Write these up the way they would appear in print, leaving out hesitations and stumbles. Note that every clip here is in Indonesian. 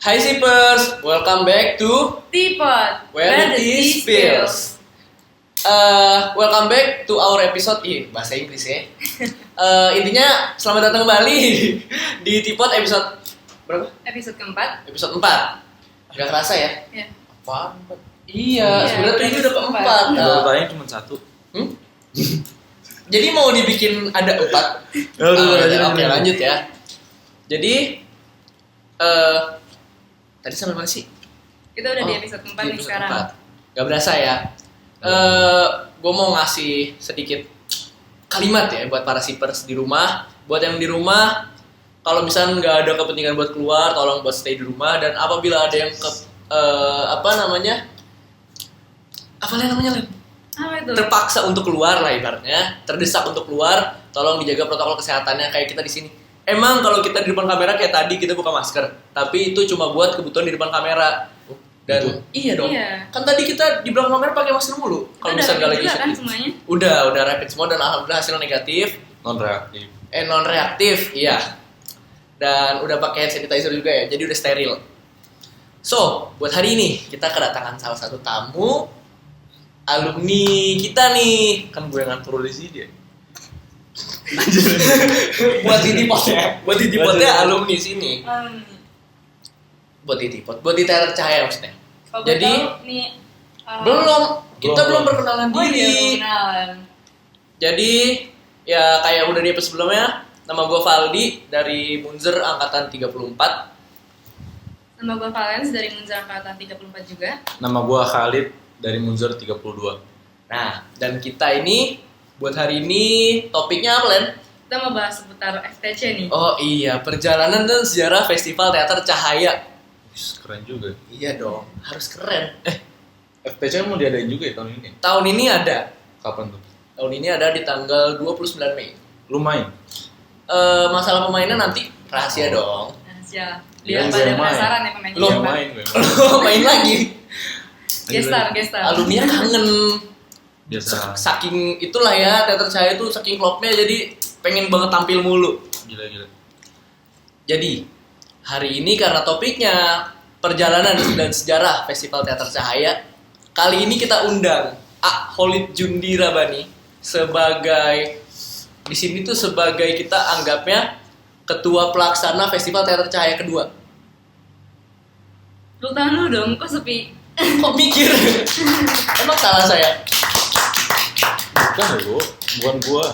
Hi Zippers, welcome back to Teapot, Where the Tea Spills. Welcome back to our episode, bahasa Inggris ya. Intinya selamat datang kembali di Teapot episode berapa? Episode keempat. Episode 4. Gak kerasa ya? Iya. Apaan? Iya, sebenarnya tuh ini udah keempat. Urutannya cuma satu. Jadi mau dibikin ada 4. Oke, lanjut ya. Jadi tadi sampai mana sih? Kita udah di episode keempat nih sekarang. Gak berasa ya. Gue mau ngasih sedikit kalimat ya buat para shippers di rumah. Buat yang di rumah, kalau misalnya nggak ada kepentingan buat keluar, tolong buat stay di rumah. Dan apabila ada yang terpaksa untuk keluar lah ibaratnya, terdesak untuk keluar, tolong dijaga protokol kesehatannya kayak kita di sini. Emang kalau kita di depan kamera kayak tadi kita buka masker, tapi itu cuma buat kebutuhan di depan kamera. Dan Betul. iya dong. Iya. Kan tadi kita di belakang kamera pakai masker mulu. Kalau misalnya nggak lagi kan syuting. semuanya. Udah rapid semua dan alhamdulillah hasil negatif. Non reaktif, iya. Dan udah pakai hand sanitizer juga ya, jadi udah steril. So, buat hari ini kita kedatangan salah satu tamu alumni kita nih. Kan gue yang ngatur di sini ya. Buat ditipotnya alumni sini. Buat di Teater Cahaya maksudnya. Kalau Jadi tahu nih kita belum perkenalan Oh iya, diri. perkenalan. Jadi ya kayak udah di episode sebelumnya, nama gue Valdi dari Munzer angkatan 34. Nama gue Valens dari Munzer angkatan 34 juga. Nama gue Khalid dari Munzer 32. Nah, dan kita ini buat hari ini topiknya apa, Len? Kita mau bahas seputar FTC nih. Oh iya, perjalanan dan sejarah Festival Teater Cahaya. Keren juga. Iya dong, harus keren. FTC mau diadain juga ya tahun ini? Tahun ini ada. Kapan tuh? Tahun ini ada di tanggal 29 Mei. Lu main? Masalah pemainnya nanti rahasia dong. Rahasia. Iya, Biar gue pada main. penasaran ya pemainnya Loh, siapa. main gue. Main lagi. Gestar. Alumni kangen. Biasa. Saking itulah ya, Teater Cahaya itu saking klopnya jadi pengen banget tampil mulu. Gila. Jadi, hari ini karena topiknya perjalanan dan sejarah Festival Teater Cahaya, kali ini kita undang Khalid Jundira Bani sebagai di sini tuh sebagai kita anggapnya ketua pelaksana Festival Teater Cahaya kedua. Lu tahan dulu dong, kok sepi? Kok mikir? Emang salah saya? Bukan gua.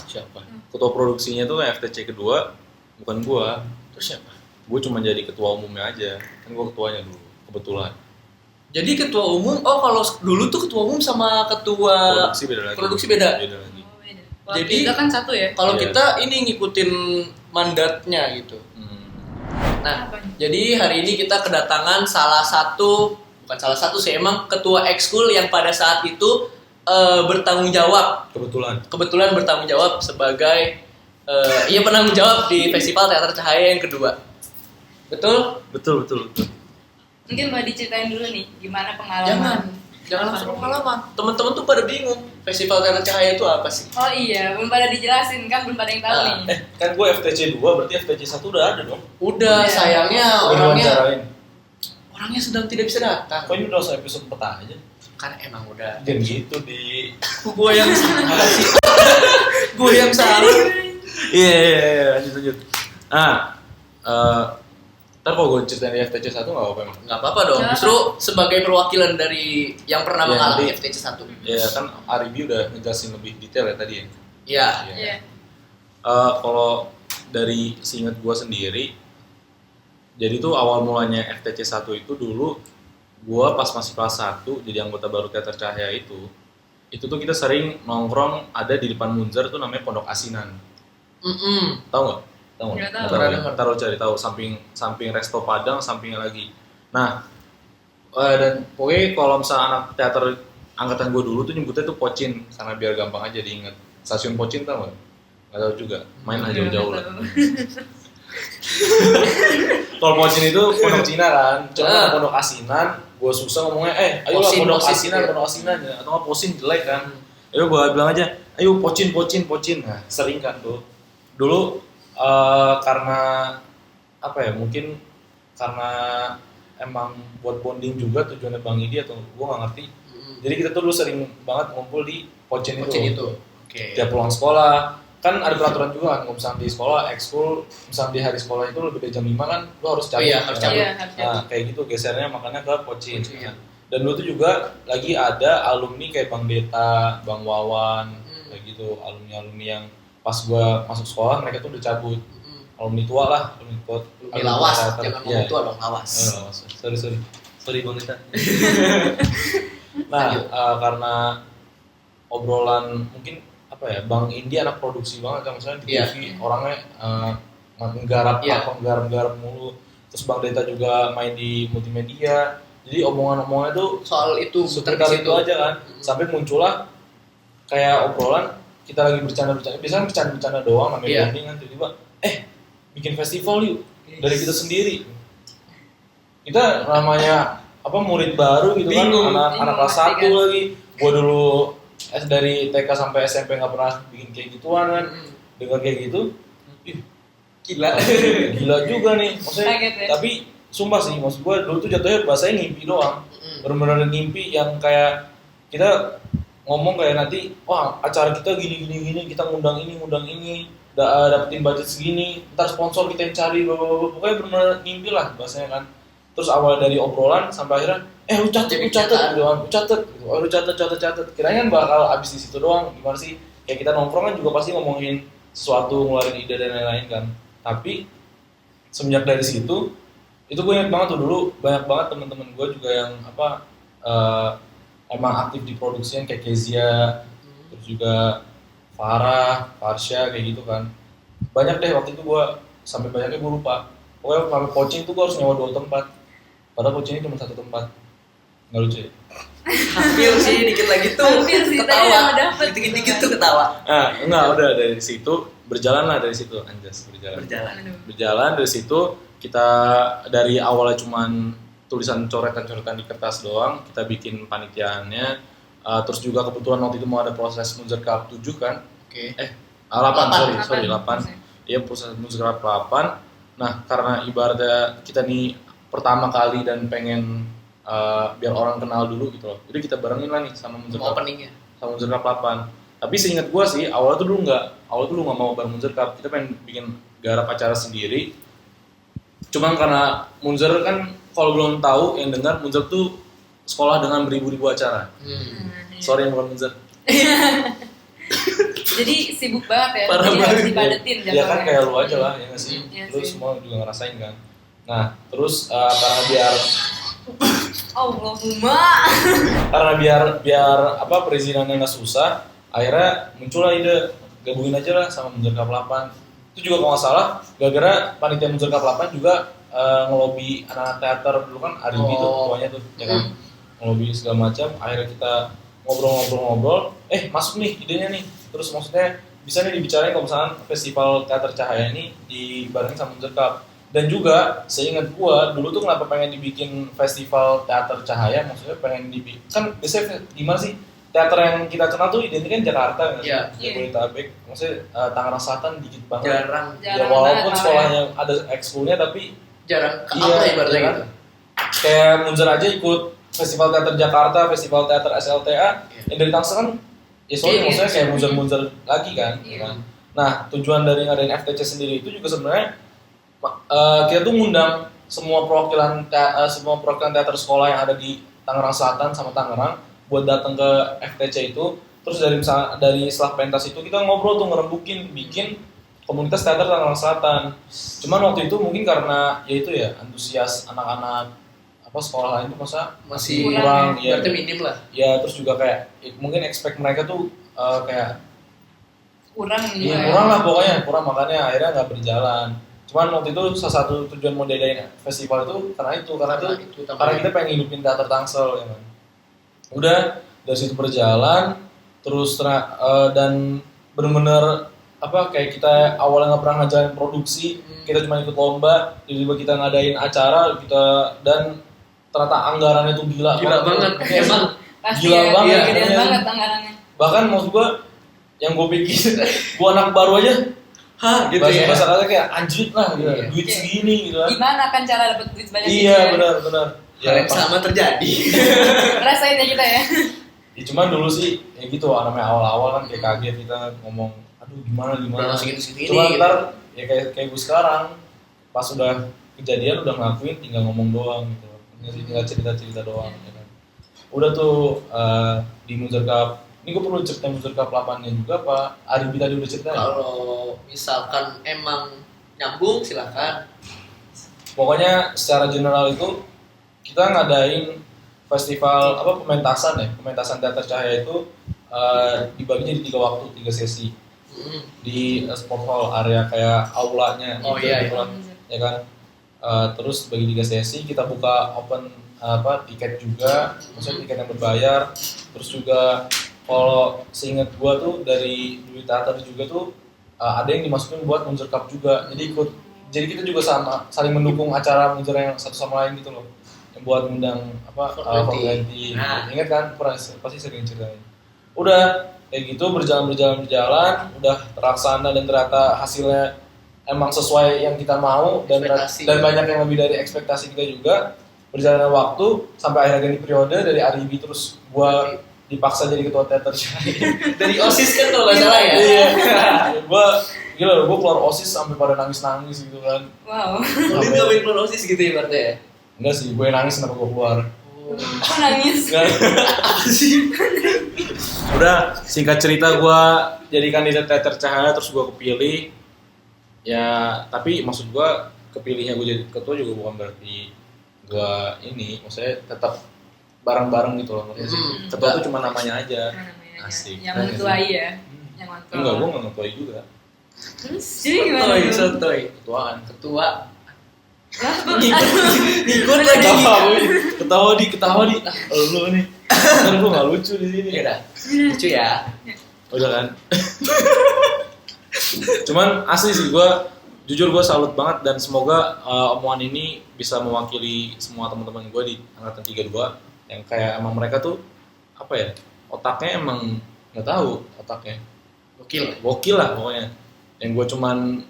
Siapa? Ketua produksinya tuh FTC kedua, bukan gua. Terus siapa? Gue cuma jadi ketua umumnya aja. Kan gue ketuanya dulu, kebetulan. Jadi ketua umum, kalau dulu tuh ketua umum sama ketua Produksi beda lagi. Produksi beda. Beda lagi. Oh, beda. Kalau Jadi, kita kan satu ya. Kalau Iya. kita ini ngikutin mandatnya gitu. Nah, Apa nih? jadi hari ini kita kedatangan bukan salah satu sih, emang ketua ekskul yang pada saat itu bertanggung jawab. Kebetulan bertanggung jawab sebagai penanggung jawab di Festival Teater Cahaya yang kedua. Betul? Betul. Mungkin mau diceritain dulu nih gimana pengalaman. Jangan langsung pengalaman. Teman-teman tuh pada bingung. Festival Teater Cahaya itu apa sih? Oh iya, belum pada dijelasin kan, belum pada yang tahu Nah, nih. Kan gue FTC 2, berarti FTC 1 udah ada dong. Udah, Iya. sayangnya Gue orangnya sedang tidak bisa datang. Kok ini udah usah episode peta aja? Kan emang udah. Jangan gitu di... Gue yang salah sih. Gue yang salah. Iya, lanjut. Ntar kalau gue ceritain di FTC 1 gak apa-apa emang? Nggak apa-apa dong. Nggak Justru sebagai perwakilan dari yang pernah Ya, mengalami nanti- FTC 1. Ya kan Aribi udah ngejelasin lebih detail ya tadi ya. Iya. Iya. Kalau dari seingat gue sendiri, jadi tuh awal mulanya FTC 1 itu dulu gue pas masih kelas 1 jadi anggota baru Teater Cahaya itu tuh kita sering nongkrong ada di depan Munzer tuh namanya Pondok Asinan. Tahu nggak? Nggak tahu. Ntar lo cari tahu samping Resto Padang sampingnya lagi. Nah, dan pokoknya kalau misalnya anak teater angkatan gue dulu tuh nyebutnya tuh Pocin karena biar gampang aja diinget. Stasiun Pocin tau nggak? Nggak tahu juga. Main aja jauh lah. Kalau Pocin itu Pondok Cina kan. Cuma Pondok Asinan, gue susah ngomongnya. Ayolah Pondok Asinan ya. Atau nggak Posin jelek kan. Ayo gue bilang aja. Ayo Pocin. Nah, sering kan tuh. Dulu karena apa ya, mungkin karena emang buat bonding juga tujuannya Bang Idi atau gue nggak ngerti. Jadi kita tuh dulu sering banget ngumpul di Pocin itu. Oke. Tiap pulang sekolah kan ada peraturan juga kan, kalau misalnya di sekolah ekskul, misalnya di hari sekolah itu lebih dari jam 5 kan lu harus cabut. Iya, harus cabut. Iya, harus Nah kayak gitu gesernya makanya ke Pocin. Pocin. Dan dulu tuh juga lagi ada alumni kayak Bang Deta, Bang Wawan, kayak gitu alumni yang pas gua masuk sekolah mereka tuh udah cabut. Alumni tua lah, alumni tua. Alumni lawas, teater. jangan Iya. ngomong tua dong, lawas. Sorry Bang Deta. Nah, karena obrolan mungkin apa ya, Bang Indi anak produksi banget kan, misalnya di Iya. TV orangnya nggarap Iya. nggarap mulu. Terus Bang Deta juga main di multimedia. Jadi omongan-omongannya tuh Soal itu seputar itu aja kan. Sampai muncullah kayak obrolan kita lagi bercanda-bercanda. Biasanya bercanda-bercanda doang namanya Iya. bonding kan, tiba-tiba bikin festival yuk dari kita sendiri. Kita namanya apa murid baru gitu kan, Bingung. anak kelas 1 lagi. Gua dulu dari TK sampai SMP nggak pernah bikin kayak gituan kan. Dengar kayak gitu, Gila. gila juga nih. Maksudnya Kaget ya? tapi sumpah sih, maksud gua dulu tuh jatuhnya bahasanya ngimpi doang. Bener-bener ngimpi yang kayak kita ngomong kayak nanti, wah acara kita gini, kita ngundang ini, dapetin budget segini, ntar sponsor kita yang cari, blablabla. Pokoknya bener-bener ngimpi lah bahasanya kan. Terus awal dari obrolan sampai akhirnya, lu catet gitu kan, lu catet. Kirain kan bakal abis di situ doang, gimana sih? Kayak kita nongkrong kan juga pasti ngomongin sesuatu, ngeluarin ide dan lain-lain kan. Tapi semenjak dari situ, itu gue inget banget tuh dulu banyak banget teman-teman gue juga yang emang aktif di produksian kayak Kezia, terus juga Farah, Farsha kayak gitu kan. Banyak deh waktu itu gue, sampai banyaknya gue lupa. Pokoknya sampai Pocin tuh gue harus nyewa 2 tempat. Padahal Pocin ini cuma 1 tempat. Nggak lucu ya? Hampir sih, dikit lagi tuh Hampir sih, tadi ketawa. yang dapet. Dikit-dikit tuh ketawa. Nah, enggak, udah dari situ berjalan lah dari situ, anjas berjalan. Aduh. Berjalan dari situ kita dari awalnya cuman tulisan coretan-coretan di kertas doang, kita bikin panitiaannya. Terus juga kebetulan waktu itu mau ada proses Munzer Cup 7 kan. Oke. 8, sorry 8. Maksudnya. Iya, proses Munzer Cup 8. Nah, karena ibaratnya kita nih pertama kali dan pengen biar orang kenal dulu gitu loh. Jadi kita barengin lah nih sama Munzer Mau Cup. openingnya. Sama Munzer Cup 8. Tapi seingat gua sih, awalnya tuh dulu nggak mau bareng Munzer Cup. Kita pengen bikin garap acara sendiri. Cuman karena Munzer kan, kalau belum tahu yang dengar, Munzer tuh sekolah dengan beribu-ribu acara. Sorry yang bukan Munzer. Jadi sibuk banget ya, Parah jadi harus banget. dipadetin Ya kan jadwalnya. kayak lu aja lah, ya nggak sih? Iya Lu sih. semua juga ngerasain kan. Nah, terus karena biar apa perizinannya nggak susah, akhirnya muncullah ide gabungin aja lah sama Munzer Cup 8. Itu juga kalau nggak salah, gara-gara panitia Munzer Cup 8 juga ngelobi anak-anak teater dulu kan, Aribi tuh ketuanya tuh, ya kan, ngelobi segala macam. Akhirnya kita ngobrol, masuk nih idenya nih. Terus maksudnya bisa nih dibicarain kalau misalnya festival teater cahaya ini dibarengin sama Munzer Cup. Dan juga seingat gua dulu tuh kenapa pengen dibikin festival teater cahaya, maksudnya pengen dibikin kan biasanya gimana sih, teater yang kita kenal tuh identik kan Jakarta kan, Iya. Jabodetabek, maksudnya Tangerang Selatan dikit banget. Jarang. Ya walaupun sekolahnya ada ekskulnya tapi Jarang. iya, Apa ibaratnya iya kan? gitu. Kayak Munzer aja ikut festival teater Jakarta, festival teater SLTA, Iya. yang dari Tangsel kan ya soalnya Iya, maksudnya kayak iya. Munzer lagi kan, Iya. kan. Nah tujuan dari ngadain FTC sendiri itu juga sebenarnya kita tuh ngundang semua perwakilan teater sekolah yang ada di Tangerang Selatan sama Tangerang buat datang ke FTC itu. Terus dari setelah pentas itu kita ngobrol tuh ngerembukin bikin komunitas teater Tangerang Selatan. Cuman waktu itu mungkin karena ya itu ya antusias anak-anak apa sekolah lain tuh masih kurang ya. Berarti minim lah. Ya terus juga kayak mungkin expect mereka tuh kayak kurang juga iya, ya. kurang lah pokoknya, kurang, makanya akhirnya nggak berjalan. Cuman waktu itu salah satu tujuan mau diadain festival itu karena kita pengen hidupin teater Tangsel ya kan. Udah dari situ berjalan terus dan benar-benar apa kayak kita awalnya nggak pernah ngajarin produksi, kita cuma ikut lomba, tiba-tiba kita ngadain acara dan ternyata anggarannya tuh gila banget. Emang Pasti gila ya, banget, gedean iya. banget anggarannya. bahkan maksud gua yang gue pikir gua anak baru aja hah gitu bahasa ya. bahasa kata kayak anjrit lah gitu. Iya. Duit Iya. segini gitu kan. Gimana kan cara dapat duit sebanyak itu? Iya ya? benar. Hal yang sama terjadi. Rasain ya kita ya. Ya, cuman dulu sih ya gitu namanya awal-awal kan kayak kaget kita ngomong aduh gimana Udah segitu-segitu cuma ini, ntar ya kayak gue sekarang pas udah kejadian udah ngelakuin tinggal ngomong doang gitu tinggal cerita doang ya kan. Udah tuh di Munzer Cup ini gue perlu cerita Munzer Cup 8-nya juga Pak Aribi tadi udah ceritain. Kalau misalkan emang nyambung silakan. Pokoknya secara general itu kita ngadain festival pementasan teater cahaya itu dibagi jadi 3 waktu 3 sesi di sport hall area kayak aulanya Oh, gitu, iya, gitu kan. Ya kan. Terus bagi 3 sesi kita buka open tiket juga, maksudnya tiket yang berbayar. Terus juga kalau seingat gua tuh dari Dwi Teater juga tuh ada yang dimasukin buat Munzer Cup juga. Jadi kita juga sama saling mendukung acara Munzer yang satu sama lain gitu loh. Yang buat undang Fortnite. Nah. Ingat kan pasti sering ceritain. Udah kayak gitu berjalan, udah terlaksana dan ternyata hasilnya emang sesuai yang kita mau dan banyak yang lebih dari ekspektasi kita juga. Berjalannya waktu sampai akhirnya ganti periode dari Aribi terus gua dipaksa jadi ketua teater cahaya. Dari OSIS kan kalau nggak salah ya. Iya. Gua keluar OSIS sampai pada nangis gitu kan. Wow. Lu nggak main keluar OSIS gitu ya berarti ya? Enggak sih, gue nangis kenapa gue keluar. Kok nangis? Udah, singkat cerita gue jadi kandidat teater cahaya terus gue kepilih. Ya, tapi maksud gue kepilihnya gue jadi ketua juga bukan berarti gue maksudnya tetap bareng-bareng gitu loh. Maksudnya sih, ketua itu cuma namanya aja. Asik. Yang mengetuai ya. Yang mengetuai. Enggak, gue nggak ngetuai juga. Terus jadi gimana? Sotoy. Ketuaan. Ketua. Ikut lagi. Ketawa di. Lu nih. Kan gue nggak lucu di sini. Ya udah. Lucu ya. Udah kan. Cuman asli sih jujur gue salut banget dan semoga omongan ini bisa mewakili semua teman-teman gue di angkatan 32 yang kayak emang mereka tuh apa ya otaknya emang nggak tahu otaknya gokil lah pokoknya yang gue cuman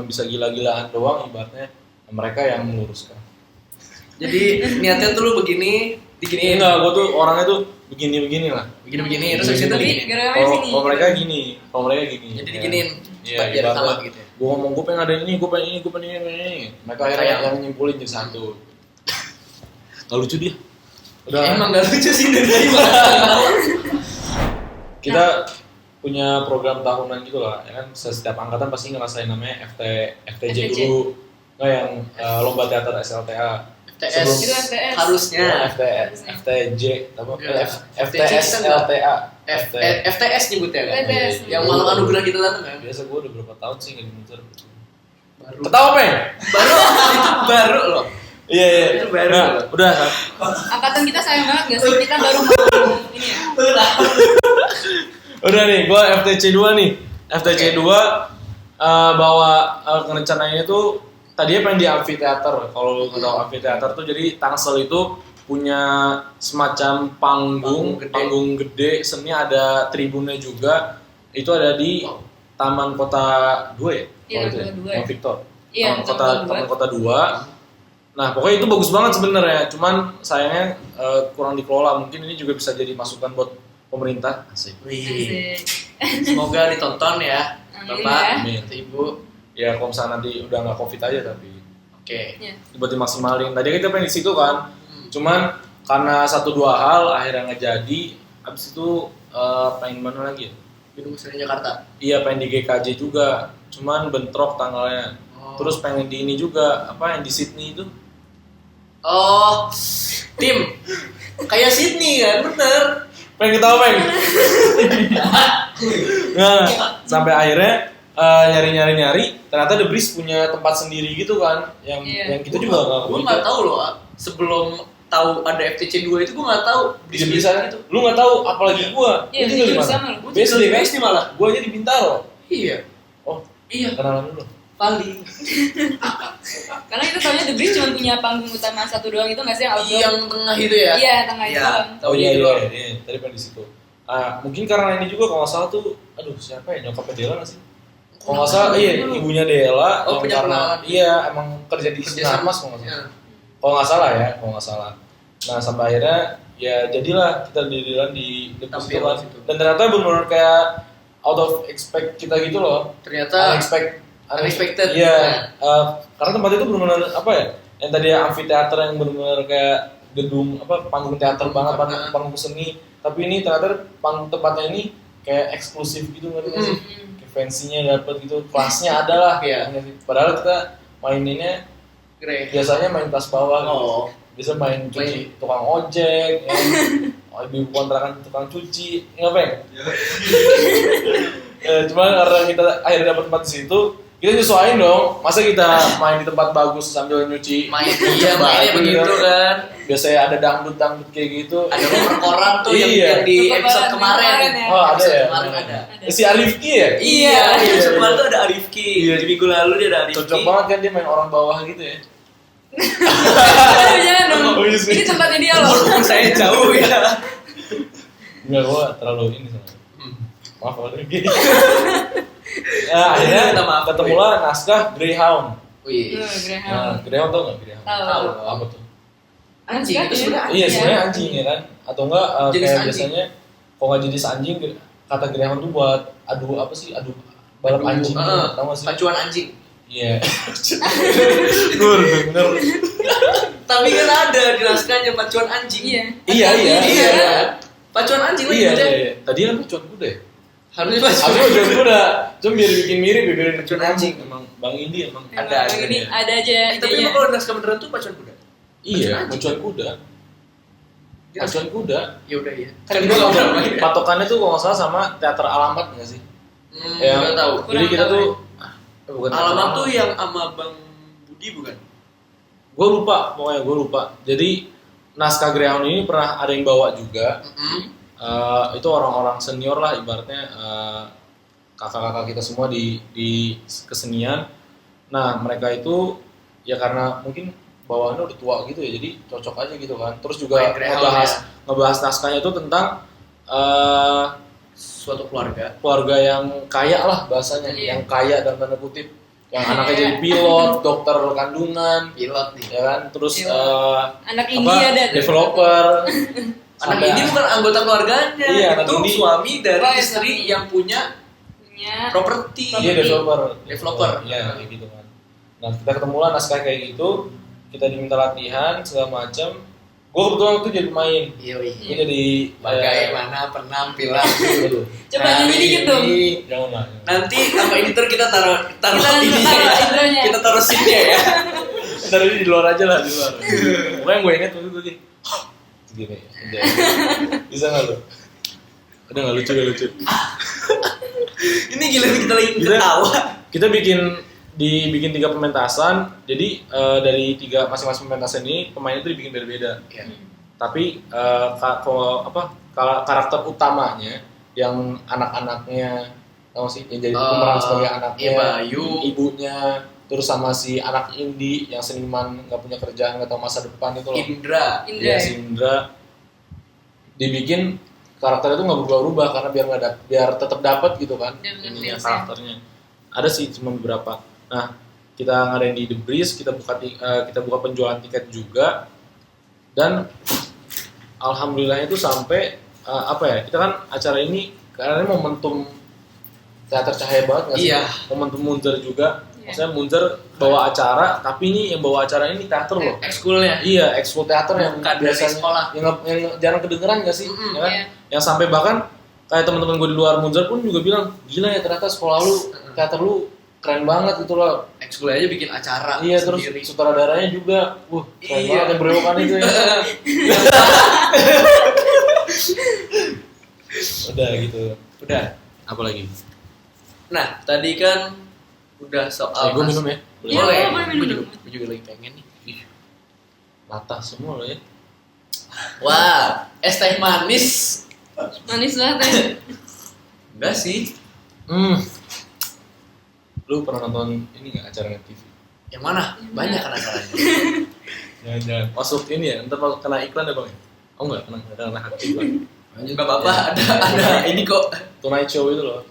bisa gila-gilaan doang ibaratnya mereka yang meluruskan. Jadi niatnya tuh lu beginiin. Enggak, gue tuh orangnya tuh begini lah. Begini terus habis itu begini. Kalau mereka gini. Jadi diginiin. Iya, biar sama gitu. Gue ngomong gue pengen ada ini, gue pengen ini. Mereka akhirnya yang nyimpulin jadi satu. Gak lucu dia. Udah. Emang gak lucu sih dari tadi malah. Kita punya program tahunan gitu lah, ya kan setiap angkatan pasti ngerasain namanya FTJ dulu. Nggak yang lomba teater SLTA. FTS harusnya. FTJ, FTS LTA. FTS nyebutnya kan. FTS. Yang malam anugerah kita datang kan. Biasa gue udah berapa tahun sih nggak di Munzer. Baru. Ketawa Peng? Itu baru loh. Iya. Itu baru. Nah, udah kan. Angkatan kita sayang banget gak sih? Kita baru mau ini ya. Udah nih, gue FTC 2 nih. FTC 2 bawa rencananya tuh tadinya pengen di amfiteater. Kalau lu nggak tahu amfiteater tuh jadi Tangsel itu punya semacam panggung gede, seni ada tribunnya juga. Itu ada di Taman Kota 2 ya? Iya, Itu ya? Kota 2. Yang Victor. Iya, Taman Kota 2. Nah, pokoknya itu bagus banget sebenarnya. Cuman sayangnya kurang dikelola. Mungkin ini juga bisa jadi masukan buat pemerintah. Asik. Wih. Asik. Semoga ditonton ya, Amin Bapak, ya. Ibu. Ya kalau misalnya nanti udah nggak COVID aja tapi Oke. buat dimaksimalin. Tadi kita pengen di situ kan. Cuman karena 1-2 hal akhirnya nggak jadi. Abis itu pengen mana lagi ya? Gedung Seni Jakarta. Iya pengen di GKJ juga. Cuman bentrok tanggalnya. Terus pengen di ini juga yang di Sydney itu. Oh, tim. Kayak Sydney kan, bener. Pengen ketawa pengen. Nah, sampai akhirnya nyari ternyata The Breeze punya tempat sendiri gitu kan yang kita juga gue nggak tahu loh sebelum tahu ada FTC 2 itu gue nggak tahu di sana itu lu nggak tahu apalagi gue Iya, tinggal di sama mana lu. BSD kan BSD malah. gue aja di Bintaro. Iya. Oh Iya. kenalan dulu. Paling. Karena kita tahunya The Breeze cuma punya panggung utama satu doang itu nggak sih yang outdoor? Yang tengah itu ya. Iya, tengah itu Iya. doang. Tahu iya itu doang. tadi pengen di situ. Mungkin karena ini juga kalau nggak salah tuh aduh siapa ya nyokapnya Dela nggak sih Kalau nggak salah, iya ibunya Della. Oh, yang punya karena pengalaman. iya emang kerja di Sinarmas kalau nggak salah. Kalau nggak salah ya, kalau nggak salah. Nah sampai akhirnya ya jadilah kita dirilan di depan Tampil kan. situ. Dan ternyata benar-benar kayak out of expect kita gitu loh. Ternyata unexpected. Iya, karena tempat itu benar-benar apa ya? Yang tadi amfiteater yang benar-benar kayak gedung apa panggung teater banget, panggung seni. Tapi ini ternyata tempatnya ini kayak eksklusif gitu nggak sih? Kayak fancy-nya dapet gitu, kelasnya ada lah kayak. Padahal kita maininnya biasanya main kelas bawah. Oh. Bisa main cuci tukang ojek, ya. Ibu kontrakan tukang cuci, ngapain? Cuma karena kita akhirnya dapat tempat di situ, kita nyesuaiin dong. Masa kita main di tempat bagus sambil nyuci? Mainnya begitu kan. Biasanya ada dangdut kayak gitu. Ada nomor koran tuh Iya. yang di Nomor episode koran kemarin. ya. Oh ada Episode ya. kemarin ada. Si Arifki ya? Iya, Iya, episode iya. kemarin tuh ada Arifki. Iya. Di minggu lalu dia ada Arifki. Cocok banget kan dia main orang bawah gitu ya. Aduh, jangan dong. Oh, iya sih. Ini tempatnya dia loh. Walaupun saya jauh ya. Enggak, gua terlalu ini sama. Maaf kalau gini. Nah, akhirnya Minta maaf. ketemulah naskah Greyhound. Wih. Greyhound. Nah, Greyhound tau nggak Greyhound? Tahu. Apa tuh? Anjing itu sebenarnya Iya sebenarnya anjing ya kan? Atau enggak Jenis kayak anjing. biasanya kalau nggak jenis anjing kata Greyhound tuh buat adu apa sih? Adu balap anjing. Tahu nggak sih? Pacuan anjing. Iya. Bener. Tapi kan ada di naskahnya pacuan anjing. Iya. Iya. Iya. Pacuan anjing lagi Iya. udah. Tadi kan pacuan kuda ya? Harusnya Aku pacuan. pacuan kuda. Cuma biar bikin mirip, biar Pacuan anjing. Emang Bang Indi emang Emang Ada aja ini ya. ada aja. Tapi idenya. emang kalau naskah beneran tuh pacuan kuda. Iya, anjing. pacuan kuda. Pacuan kuda. Ya udah ya. Kan Kan kita gua udah nggak main ya. patokannya tuh kalau nggak salah sama teater alamat nggak sih? Nggak tahu. Jadi kita Kurang tahu tuh bukan teater Alamat tuh yang sama Bang Budi bukan? gue lupa, pokoknya gue lupa. Jadi naskah Greyhound ini pernah ada yang bawa juga. Itu orang-orang senior lah ibaratnya kakak-kakak kita semua di kesenian. Nah mereka itu ya karena mungkin bawaannya udah tua gitu ya, jadi cocok aja gitu kan. Terus juga Main Greyhound ngebahas naskahnya itu tentang Suatu keluarga. keluarga yang kaya lah bahasanya, Iya. yang kaya dalam tanda kutip, yang anaknya jadi pilot, dokter kandungan, Pilot nih. ya kan. Terus Anak India ada tuh. developer. Anak Sampai- ini bukan anggota keluarganya. Iya, anak itu ini. suami dari Oh, iya, istri suami. yang punya Punya. properti. Iya developer. Developer. Iya kayak gitu kan. Nah kita ketemulah naskah kayak gitu, kita diminta latihan segala macam. Gue kebetulan waktu jadi pemain. Iya, Gue iya. jadi Bagaimana penampilan? Aduh, Coba nyanyi dikit dong. jangan lah. Nanti sama editor kita taruh Kita ininya taruh ya. intronya. Kita taruh scene-nya ya. Ntar ini di luar aja lah di luar. Pokoknya yang gue inget waktu itu gini. Gini. Udah. Bisa nggak lo? Ada nggak lucu? Ini gila kita lagi Kita- ketawa. Kita dibikin 3 pementasan. Jadi dari masing-masing pementasan ini pemainnya itu dibikin beda-beda. Iya. Tapi karakter utamanya yang anak-anaknya tahu sih yang jadi pemeran sebagai anaknya, Iya, Bayu. ibunya, terus sama si anak Indi yang seniman nggak punya kerjaan nggak tahu masa depan itu loh. Indra. Indra. Ya, si Indra dibikin karakternya itu nggak berubah-ubah karena biar tetap dapat gitu kan Dan ininya bener, karakternya. Ada sih cuma beberapa. Nah kita ngadain di The Breeze, kita buka penjualan tiket juga, dan alhamdulillah itu sampai kita kan acara ini karena ini momentum teater cahaya banget nggak sih? Iya. Momentum Munzer juga. Iya. Maksudnya Munzer bawa acara, tapi ini yang bawa acara ini teater loh. Ekskulnya. Iya, ekskul teater yang Bukan dari biasanya sekolah. yang jarang kedengeran nggak sih? Ya kan? Iya. Yang sampai bahkan kayak teman-teman gue di luar Munzer pun juga bilang, gila ya ternyata sekolah lu, teater lu keren banget gitu loh. Ekskulnya aja bikin acara Iya, terus sendiri. sutradaranya juga, keren Iya. banget yang berewokan itu ya. Udah gitu. Udah. Apa lagi? Nah, tadi kan udah soal Gue minum ya. Iya, Boleh. boleh minum. Gue juga lagi pengen nih. Latah semua loh ya. Wah, es teh manis. Manis banget ya. Enggak sih. Lu pernah nonton ini nggak acara Net TV? Yang mana? Banyak kan acaranya. Jangan masuk ini ya, ntar mau kena iklan ya bang? Oh enggak, kena hak iklan. Enggak apa-apa, ada ini kok. Tonight Show itu loh.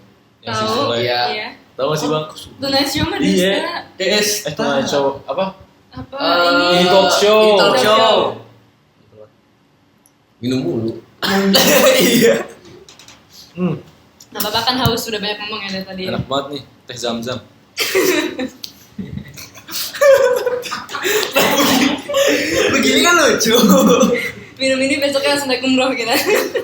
Yang si Tahu. Sule. Iya. Iya. Tahu nggak sih bang? Tonight Show mah Iya. Desta. Tonight Show apa? Apa Ini talk show. Ini talk show. Minum mulu. Iya. Nah, Bapak kan haus sudah banyak ngomong ya dari tadi. Enak banget nih teh zam-zam. Begini kan lucu. Minum ini besoknya langsung naik umroh gitu.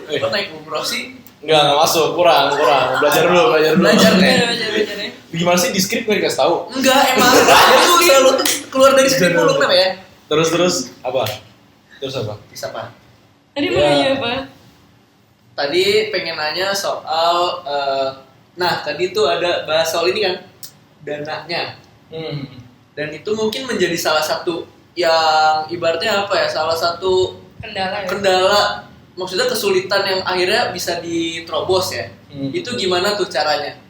Kok naik umroh sih? Enggak masuk, kurang. Belajar dulu. Belajar nih. Belajar ya. Gimana sih di skrip nggak dikasih tahu? Enggak, emang dia tuh selalu keluar dari skrip mulu kenapa ya? Terus apa? Terus apa? Bisa Pak. Tadi mau Ya. nanya apa? Tadi pengen nanya soal nah tadi tuh ada bahas soal ini kan dananya. Dan itu mungkin menjadi salah satu yang ibaratnya apa ya? Salah satu Kendala ya. kendala, maksudnya kesulitan yang akhirnya bisa diterobos ya. Itu gimana tuh caranya?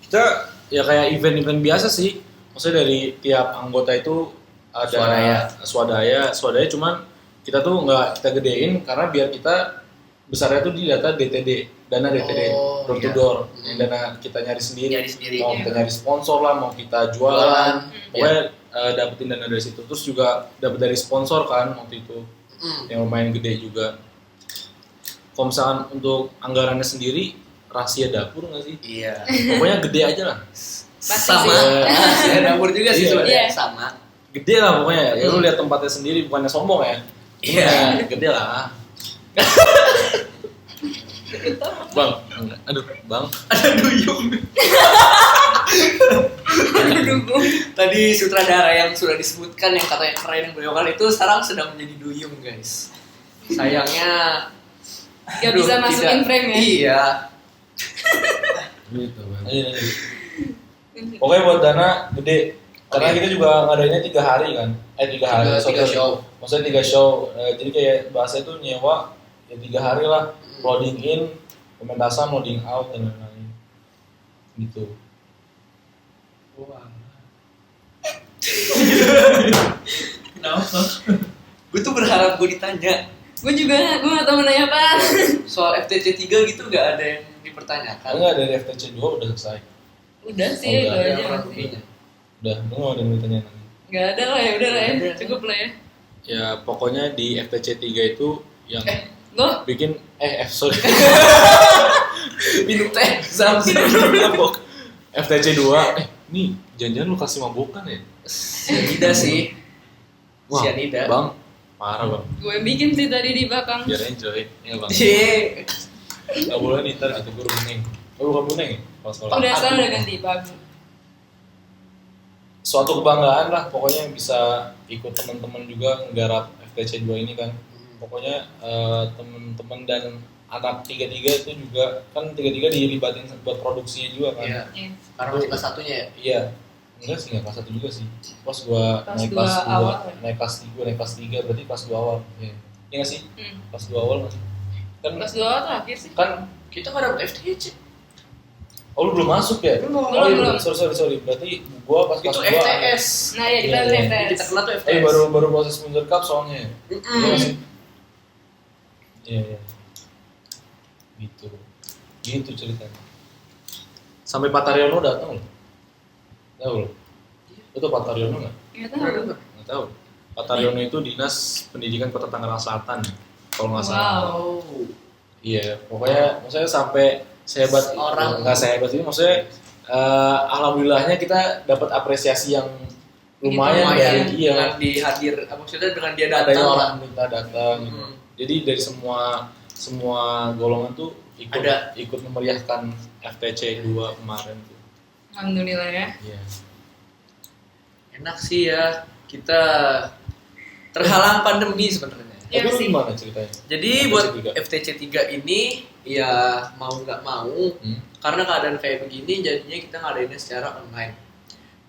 Kita ya kayak event-event biasa sih. Maksudnya dari tiap anggota itu ada swadaya cuman kita tuh nggak kita gedein karena biar kita besarnya tuh di data DTD, dana DTD, door to door, yang dana kita nyari sendiri, mau kita nyari sponsor lah, mau kita jualan, pokoknya dapetin dana dari situ. Terus juga dapet dari sponsor kan waktu itu, yang lumayan gede juga. Kalau misalkan untuk anggarannya sendiri, rahasia dapur nggak sih? Iya. Pokoknya gede aja lah. Sama. sih. Ya, dapur juga sih Iya. sebenarnya Iya. sama. Gede lah pokoknya, ya lu lihat tempatnya sendiri, bukannya sombong ya. Iya. Gede lah. Bang, enggak. Aduh, Bang. Ada duyung. Tadi sutradara yang sudah disebutkan yang katanya keren yang beliaukan itu sekarang sedang menjadi duyung guys. Sayangnya Gak bisa masukin frame ya. Iya. Gitu, Bang. Iya. Pokoknya buat dana gede. Karena kita juga ngadainnya 3 hari kan. 3 hari. Tiga show. Maksudnya 3 show. Jadi kayak bahasa itu nyewa ya 3 hari lah. Loading in, pementasan, loading out dan lain-lain. Gitu. Wah. Kenapa? Gue tuh berharap gue ditanya Gue juga, gue gak tau mau nanya apa. soal FTC 3 gitu gak ada yang dipertanyakan. Enggak, dari FTC 2 udah selesai. Udah sih, Oh, itu udah, aja Yang masih. lebihnya. Udah, lu nggak ada yang mau ditanya lagi. Gak ada lah ya, udah lah ya, Udah. cukup lah ya. Ya pokoknya di FTC 3 itu yang Gue bikin sorry. Minum teh zam-zam mabok. FTC 2 nih jangan-jangan lu kasih mabokan ya? Cyanida sih. Wah, Cyanida. Bang, parah Bang. gue bikin sih tadi di belakang. Biar enjoy, ya Bang. Cie. Gak boleh nih ntar kita guru kuning. Oh bukan kuning ya? Kalau sekolah. Udah sekarang udah ganti bagus. Suatu kebanggaan lah pokoknya bisa ikut teman-teman juga nggarap FTC 2 ini kan. Pokoknya teman-teman dan anak 33 itu juga kan 33 dilibatin buat produksinya juga kan. Iya. Iya. Karena masih kelas satunya ya. Iya. Enggak sih, enggak kelas 1 juga sih. Pas gua Kelas naik dua kelas 2, awal ya? naik kelas 3, naik kelas 3 berarti kelas 2 awal. Iya. Iya enggak sih? Kelas 2 awal enggak sih? Kan Kelas 2 terakhir sih. kan Kita nggak dapet FTC. oh lu belum masuk ya? Belum. Oh, iya, Belum. sorry. Berarti gua pas Itu kelas 2. FTS. Nah ya kita Iya, udah iya. Kita tes. kena tuh FTS. baru proses Munzer Cup soalnya. Iya nggak sih? Iya. Gitu ceritanya. Sampai Pak Taryono datang loh. Tahu loh. Itu Pak Taryono nggak? Nggak tahu. Nggak tahu. Pak Taryono itu Dinas Pendidikan Kota Tangerang Selatan, kalau nggak salah. Wow. Iya, pokoknya maksudnya sampai sehebat Orang. nggak sehebat ini, maksudnya alhamdulillahnya kita dapat apresiasi yang lumayan Lumayan dari dia. dengan dihadir, maksudnya dengan dia Adanya datang. orang minta datang gitu. Jadi dari semua golongan tuh ikut memeriahkan FTC 2 kemarin tuh. Alhamdulillah ya. Iya. Enak sih ya, kita terhalang pandemi sebenarnya. Iya Tapi lu sih. gimana ceritanya? Jadi FTC buat 3. FTC 3 ini ya mau nggak mau, karena keadaan kayak begini jadinya kita ngadainnya secara online.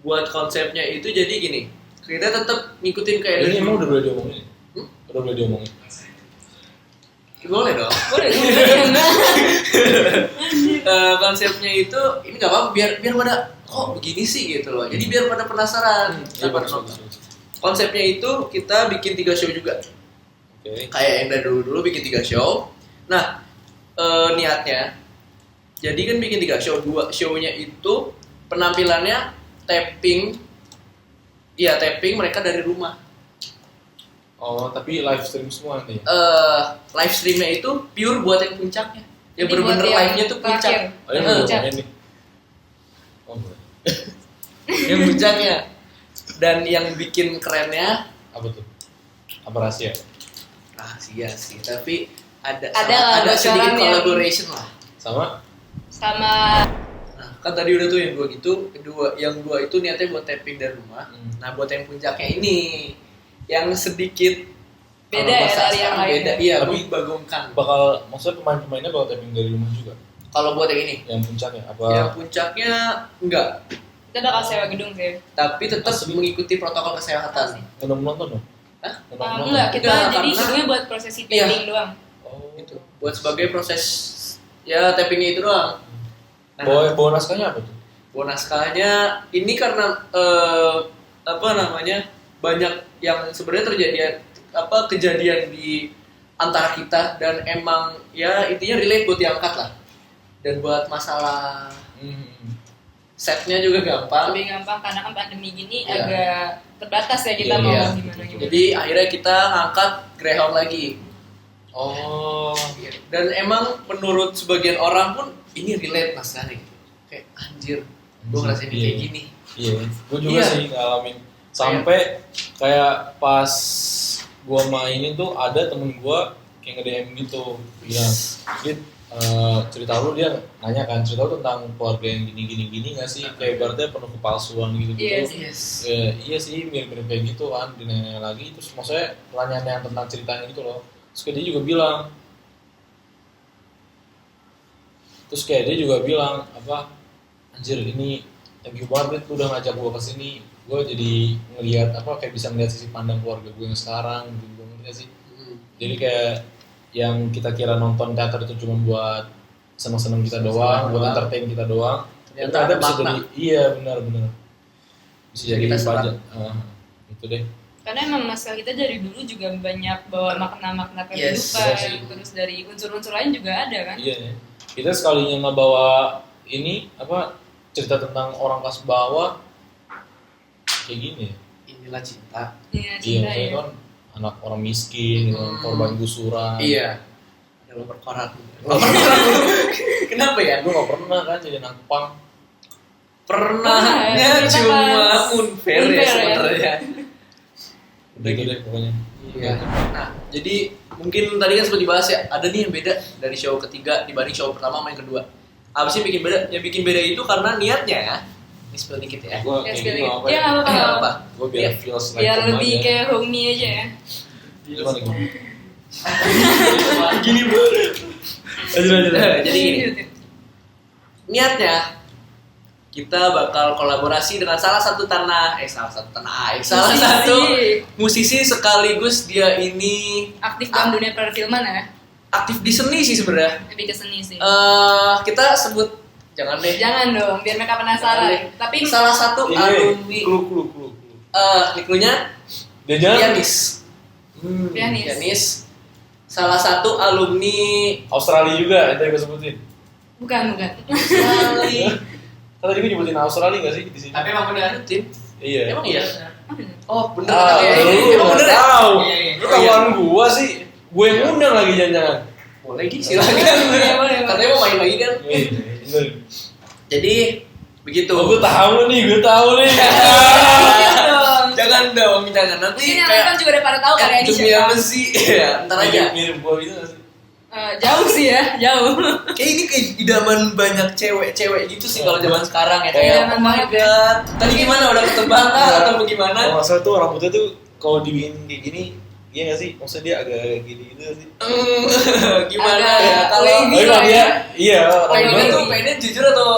Buat konsepnya itu jadi gini, kita tetap ngikutin kayak Ini dari emang dulu. udah boleh diomongin? Udah boleh diomongin? Boleh dong. Boleh. Konsepnya itu ini nggak apa-apa biar pada kok begini sih gitu loh. Jadi biar pada penasaran. Iya, pada bagus, nonton. bagus. Konsepnya itu kita bikin 3 show juga. Oke. Kayak yang dari dulu bikin 3 show. Nah, niatnya jadi kan bikin 3 show, 2 show-nya itu penampilannya tapping. Iya, tapping mereka dari rumah. Oh, tapi live stream semua nanti. Live streamnya itu pure buat yang puncaknya. Yang Jadi bener-bener buat yang live-nya tuh puncak. terakhir. Oh, ini Puncak. ngomongin nih. Oh, boleh. Yang puncaknya. Dan yang bikin kerennya Apa tuh? Apa rahasia? rahasia sih, tapi ada Ada sedikit bocoran yang- collaboration lah. Sama? Sama Nah, kan tadi udah tuh yang dua gitu, yang dua itu niatnya buat tapping dari rumah. Nah, buat yang puncaknya ini yang sedikit Beda kalau ya bahasa dari yang sekarang lainnya. beda, iya, Tapi- membagongkan. Maksudnya pemain-pemainnya bakal tapping dari rumah juga? Kalau buat yang ini, Yang puncaknya? Apa? yang puncaknya enggak, kita bakal sewa gedung sih. tapi tetap Asli. mengikuti protokol kesehatan. Belum nonton dong? Hah? Enggak, kita Enggak, jadi karena- gedungnya buat prosesi Iya. taping doang. Oh. Itu buat sebagai proses ya tappingnya itu doang. Nah, Bawa naskahnya apa tuh? naskahnya ini karena apa namanya banyak yang sebenarnya terjadi kejadian di antara kita dan emang ya intinya relate buat diangkat lah, dan buat masalah setnya juga gampang. Lebih gampang karena kan pandemi gini Iya. agak terbatas ya kita Iya, mau iya. gimana. Jadi akhirnya kita ngangkat Greyhound lagi. Oh. Dan emang menurut sebagian orang pun ini relate mas Nani. Kayak anjir, gue ngerasain Iya. kayak gini. Iya, gue juga Iya. sih ngalamin. Sampai kayak pas gue mainin tuh ada temen gue kayak nge-DM gitu, bilang, Dit, cerita lu, dia nanya kan, cerita lu tentang keluarga yang gini nggak sih? Kayak ibaratnya penuh kepalsuan gitu. Iya sih. Yes. Iya sih, mirip-mirip kayak gitu kan, dinanya lagi. Terus maksudnya pertanyaan yang tentang ceritanya gitu loh. Terus kayak dia juga bilang, apa, anjir ini thank you banget lu udah ngajak gue kesini. Gue jadi ngelihat apa kayak bisa ngeliat sisi pandang keluarga gue yang sekarang gitu, ngerti gak sih? Jadi kayak yang kita kira nonton teater itu cuma buat seneng-seneng kita doang, buat entertain kita doang. Ternyata Ternyata ada bisa makna. jadi, iya benar. Bisa jadi Kita serap. pajak. Itu deh. Karena emang naskah kita dari dulu juga banyak bawa makna-makna Yes, kehidupan, iya sih. terus dari unsur-unsur lain juga ada kan. Iya ya. Kita sekalinya ngebawa ini apa cerita tentang orang kelas bawah kayak gini ya. Inilah cinta. Iya, Iya, cinta saya ya. kan anak orang miskin, gitu, korban gusuran. Iya. Ada lo berkorat. Kenapa ya? Gue gak pernah kan jadi anak pang. Pernahnya Pernah ya, kita cuma pas unfair ya unfair ya. sebenarnya. Udah gitu deh pokoknya. Iya. Nah, jadi mungkin tadi kan sempat dibahas ya, ada nih yang beda dari show ketiga dibanding show pertama sama yang kedua. Apa sih yang bikin beda? Yang bikin beda itu karena niatnya ya. Ini spill dikit ya. Gue Ya, kayak sekali. gitu apa Iya, nggak apa-apa. Nggak apa. Gue biar Iya. feels like Biar home lebih aja. kayak homey aja ya. Gimana gimana? Gini banget. Lanjut. Jadi gini, niatnya kita bakal kolaborasi dengan salah satu musisi sekaligus dia ini Aktif dalam dunia perfilman ya. aktif di seni sih sebenarnya. Lebih ke seni sih. Kita sebut jangan deh. Jangan dong, biar mereka penasaran. Tapi Salah satu alumni Clue. iklunya Dia jangan pianis. Pianis. Pianis. Salah satu alumni Australia juga, yang tadi gue sebutin. bukan. Australia. Kan tadi gue nyebutin Australia nggak sih di sini? Tapi emang beneran tim. Iya. Emang iya? Oh, bener. Oh bener. Ah, Iya, lu emang nggak bener ya? tahu. Iya, iya. Lu kawan gua sih. Gue yang ngundang lagi jangan-jangan. Boleh Gi, silakan. Boleh. Katanya mau main lagi kan. Iya. Jadi begitu. Oh, gue tahu nih. Iya dong. Jangan dong, jangan nanti Mungkin yang nonton juga udah pada tahu kali ya ini demi siapa. apa sih? Ya, ntar aja. Mirip gua gitu nggak sih? Jauh sih ya, jauh. Kayak ini kayak idaman banyak cewek-cewek gitu sih kalau zaman sekarang ya. Kayak Kayak idaman oh my banget ya. god. Tadi gimana udah ketebak kah atau bagaimana? Kalau nggak salah tuh rambutnya tuh kalau dibikin kayak gini, iya nggak sih? Maksudnya dia agak gini gitu nggak sih? Gimana Agak ya kalau wavy Oh lah iya, ya. iya. pengennya rambutnya tuh pengennya jujur atau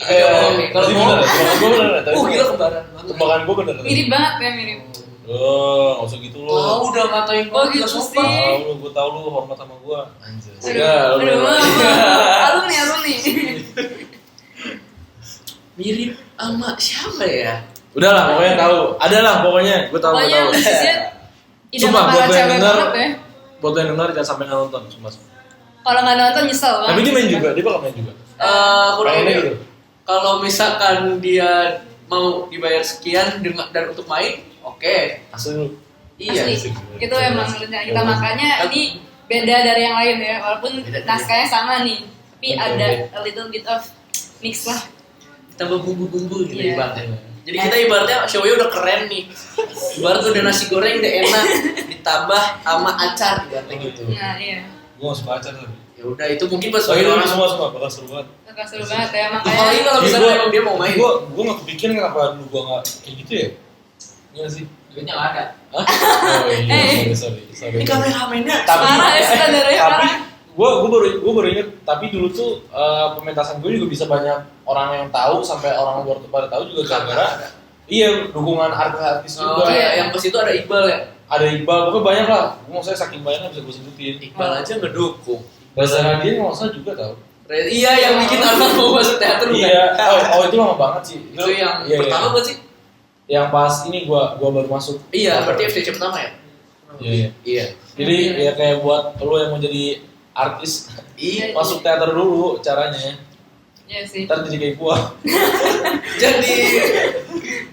agak bohong nih? Kalau mau, tebakan gue bener. gila kembaran banget. Tebakan gue bener. Mirip banget ya, mirip. Oh, nggak usah gitu Oh, loh. udah ngatain Oh, gua, gitu nggak sih. sopan. Gue tahu lu hormat sama gue. Anjir. Aduh, alumni. Mirip sama siapa ya? Udah lah, pokoknya tahu. Ada lah, pokoknya. Gue tahu. Pokoknya musisinya Sumpah, idaman buat para lo yang cewek denger, banget ya. buat lo yang denger jangan sampai nggak nonton, sumpah. Kalau nggak nonton nyesel banget. Tapi dia main sih, juga, dia bakal main juga. Kurang Pengennya lebih. gitu. kalau misalkan dia mau dibayar sekian dan untuk main, oke. Asli. Iya. Asli. Itu emang rencana kita, makanya ini beda dari yang lain ya, walaupun Beda dari- naskahnya sama nih, tapi Oke. ada a little bit of mix lah. Tambah bumbu-bumbu gitu Iya. ibaratnya. Jadi kita ibaratnya show-nya udah keren nih. Ibarat udah nasi goreng udah enak, ditambah sama acar ibaratnya gitu. Nah iya, Gue gak suka acar tapi. Ya udah itu mungkin buat Tapi sebagian itu orang. semua bakal seru banget. agak seru banget ya, Apalagi makanya kalau misalnya emang dia mau main. Gue gak kepikiran kenapa dulu gue gak kayak gitu ya. Iya sih. Duitnya nggak ada. Hah? Oh iya, sorry. Ini kameramennya. Tapi- parah ya sebenarnya, Tapi parah. gue baru inget. Tapi dulu tuh pementasan gue juga bisa banyak orang yang tahu sampai orang luar tuh pada tahu juga gara-gara iya dukungan artis-artis Oh juga. iya, yang ke situ ada Iqbal ya. Ada Iqbal, pokoknya banyak lah. Gue maksudnya saking banyaknya bisa gue sebutin. Iqbal aja ngedukung. Reza Radian nggak usah juga tahu. Iya, yang bikin Arman mau masuk teater bukan? Iya. Oh itu lama banget sih. Itu yang iya, pertama iya. bukan sih? Yang pas ini gua baru masuk. Iya, berarti FTC pertama ya? Iya. Iya. Jadi ya kayak buat lo yang mau jadi artis Iya. masuk teater dulu caranya. Iya sih, Ntar jadi kayak gua. Jadi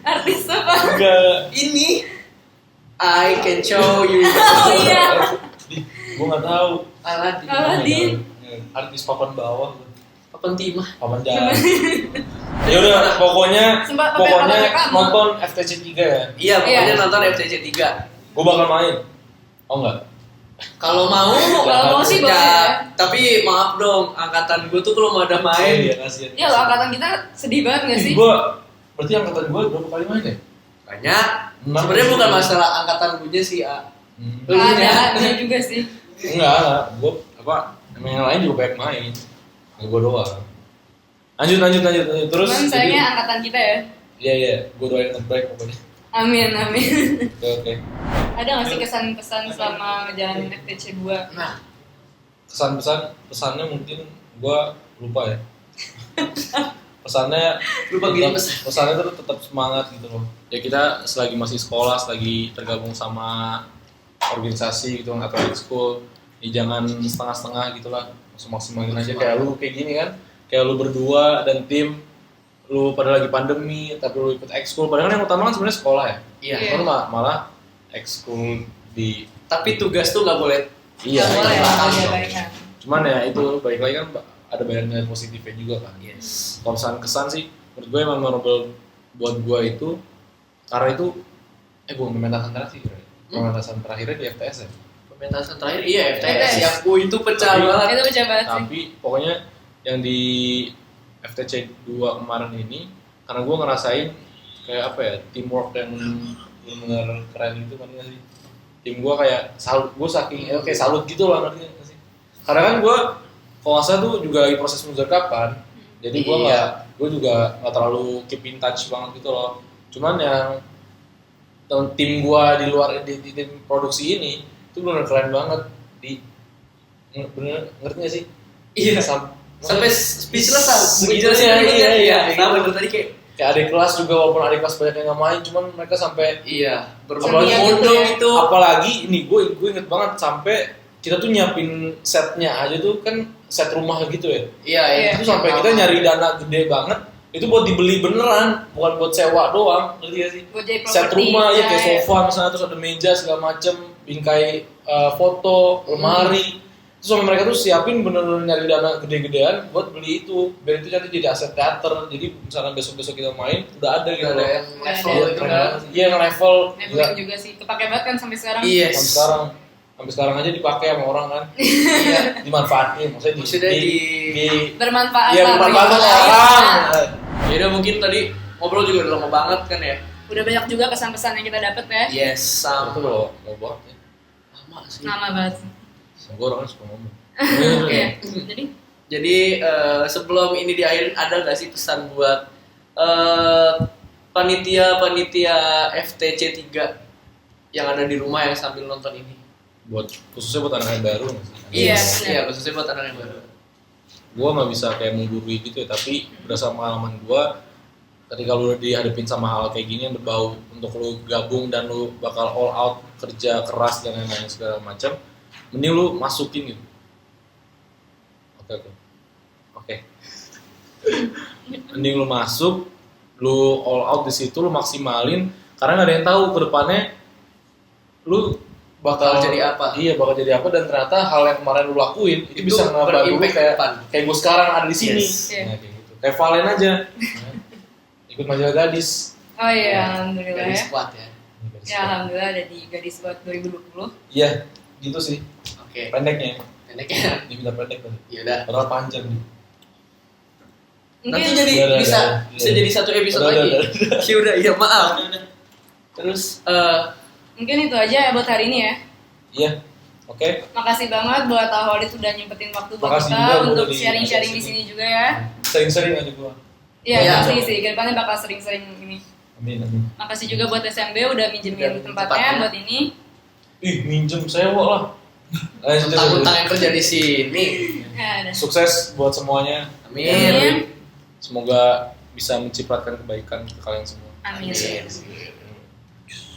artis apa? Enggak. ini I can show you. Oh iya, Gua nggak tahu. Aladin. Aladin. Artis papan bawah. Papan timah. Papan jalan. Ya udah pokoknya Sempat pakai papan nonton FTC 3 ya. Iya, pokoknya Iya. nonton FTC 3. Gua bakal main. Oh enggak. Kalau mau, Kalau mau sih boleh ya, ya. tapi maaf dong, angkatan gue tuh belum ada main. Iya kasihan. Ya loh, angkatan kita sedih banget gak sih? Gua berarti angkatan gua berapa kali main ya? Banyak. Enam. Sebenarnya bukan masalah angkatan gue sih, A. Hmm. Lu punya? Ada, bener juga sih. Enggak, gua apa? Emang yang lain juga banyak main. Nggak gua doang. Lanjut. Terus Cuman sayangnya angkatan kita ya. Iya, gua doain yang terbaik pokoknya. Amin, amin. Oke. Ada gak sih kesan-pesan selama ngejalanin FTC 2? Nah, Pesannya mungkin gua lupa ya. Pesannya lupa gini pesan. pesannya tuh tetap semangat gitu loh. Ya kita selagi masih sekolah, selagi tergabung sama organisasi gitu atau school, ya jangan setengah-setengah gitulah, maksimalin aja kayak lu kayak gini kan, kayak lu berdua dan tim, lu pada lagi pandemi tapi lu ikut ekskul, padahal yang utama kan sebenarnya sekolah ya. Iya. Iya. Cuman malah ekskul di Tapi tugas tuh nggak boleh. iya. Nggak boleh, belakang nggak dong. boleh, kan. Cuman ya itu balik lagi kan ada banyak nilai positifnya juga kan. Yes. Kalau kesan sih menurut gue yang memorable buat gue itu karena itu bukan pementasan terakhir sih, pementasan terakhirnya di FTS ya. Pementasan terakhir iya FTS FTS. yang itu pecah Tapi- banget. Itu pecah banget sih. Tapi pokoknya yang di FTC 2 kemarin ini karena gue ngerasain kayak apa ya, teamwork yang benar keren itu kan sih. Tim gue kayak salut, gue saking kayak salut gitu lah ngerti nggak sih. Karena kan gue kalau nggak salah tuh juga lagi proses kapan, jadi gue Iya. juga nggak terlalu keep in touch banget gitu loh. Cuman yang tim gue di luar di tim produksi ini itu benar keren banget bener ngerti nggak sih? Iya. Sampai speechless lah. Jelasin Iya. Nah, bener tadi kayak Kayak adik kelas juga, walaupun adik kelas banyak yang nggak main, cuman mereka sampai iya, Apalagi berbagi mondong gitu ya. itu. apalagi ini gue inget banget sampai kita tuh nyiapin setnya aja tuh kan set rumah gitu ya. Iya, iya. Itu sampai kita nyari dana gede banget itu buat dibeli beneran, bukan buat sewa doang, ngerti gak sih? Buat jadi Set properti, rumah ya kayak ya. sofa misalnya, terus ada meja segala macem, bingkai foto, lemari. Terus sama mereka tuh siapin bener-bener nyari dana gede-gedean buat beli itu, biar itu nanti jadi aset teater. Jadi misalnya besok-besok kita main udah ada gitu Ada loh. yang level Iya, itu Keren kan. banget. Iya, yang level Netflix gila. juga sih. Kepake banget kan sampai sekarang. Yes. Sampai sekarang aja dipakai sama orang kan. Iya. Dimanfaatin, maksudnya Maksudnya Bermanfaat iya, lah bermanfaat bagi orang. lain. Ya udah mungkin tadi ngobrol juga udah lama banget kan ya. Udah banyak juga kesan-pesan yang kita dapet ya. Yes, Itu sama. loh, mau banget ya. Lama sih. Lama banget. Gue orangnya suka ngomong. Oke. Jadi Jadi sebelum ini diakhirin ada nggak sih pesan buat panitia FTC 3 yang ada di rumah yang sambil nonton ini? Khususnya buat anak yang baru nggak sih? Iya, Iya, khususnya buat anak yang baru. Gue nggak bisa kayak menggurui gitu ya, tapi berdasarkan pengalaman gue, ketika lu dihadapin sama hal kayak gini yang berbau untuk lu gabung dan lu bakal all out kerja keras dan lain-lain segala macam, mending lu masukin gitu. Oke. Mending lu masuk, lu all out di situ, lu maksimalin, karena nggak ada yang tahu ke depannya lu Bakal jadi apa? Iya, bakal jadi apa, dan ternyata hal yang kemarin lu lakuin itu Itu bisa ngebantu lu berimpact ke depan. kayak gue sekarang ada di sini. Yes. Iya. Nah, kayak gitu. Kayak Valen aja. Ikut majalah gadis. Oh iya, Ya, alhamdulillah Dari ya. squad ya. Ya alhamdulillah ada di Gadis buat 2020. Iya, gitu sih. Oke. Pendeknya. Pendeknya. Dibilang pendek tadi. Ya udah. Padahal panjang nih. Nanti Mungkin jadi Udah, bisa udah. jadi satu episode Udah, lagi. udah. Ya udah, iya maaf. Terus mungkin itu aja ya buat hari ini ya. Iya. Oke. Makasih banget buat Aholit udah nyempetin waktu buat Makasih kita juga gua untuk udah di- sharing-sharing di sini juga ya. Sering-sering aja gua. Iya, Iya. pasti sih. Kedepannya bakal sering-sering ini. Amin, amin. Makasih juga buat SMB udah minjemin Udah tempatnya tempatnya. buat ini. Ih, minjem sewa lah. tentang yang kerja di sini. Ya, udah. Sukses buat semuanya. Amin. Amin. Semoga bisa mencipratkan kebaikan ke kalian semua. Amin.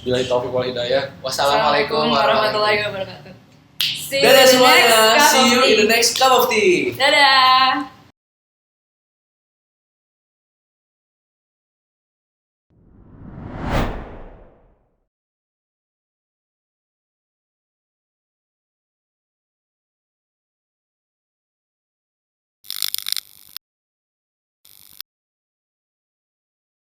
Bila taufiq wal hidayah. Wassalamualaikum warahmatullahi wabarakatuh. wabarakatuh. See you Dadah in the semuanya. next cup See of you in tea. the next cup of tea. Dadah.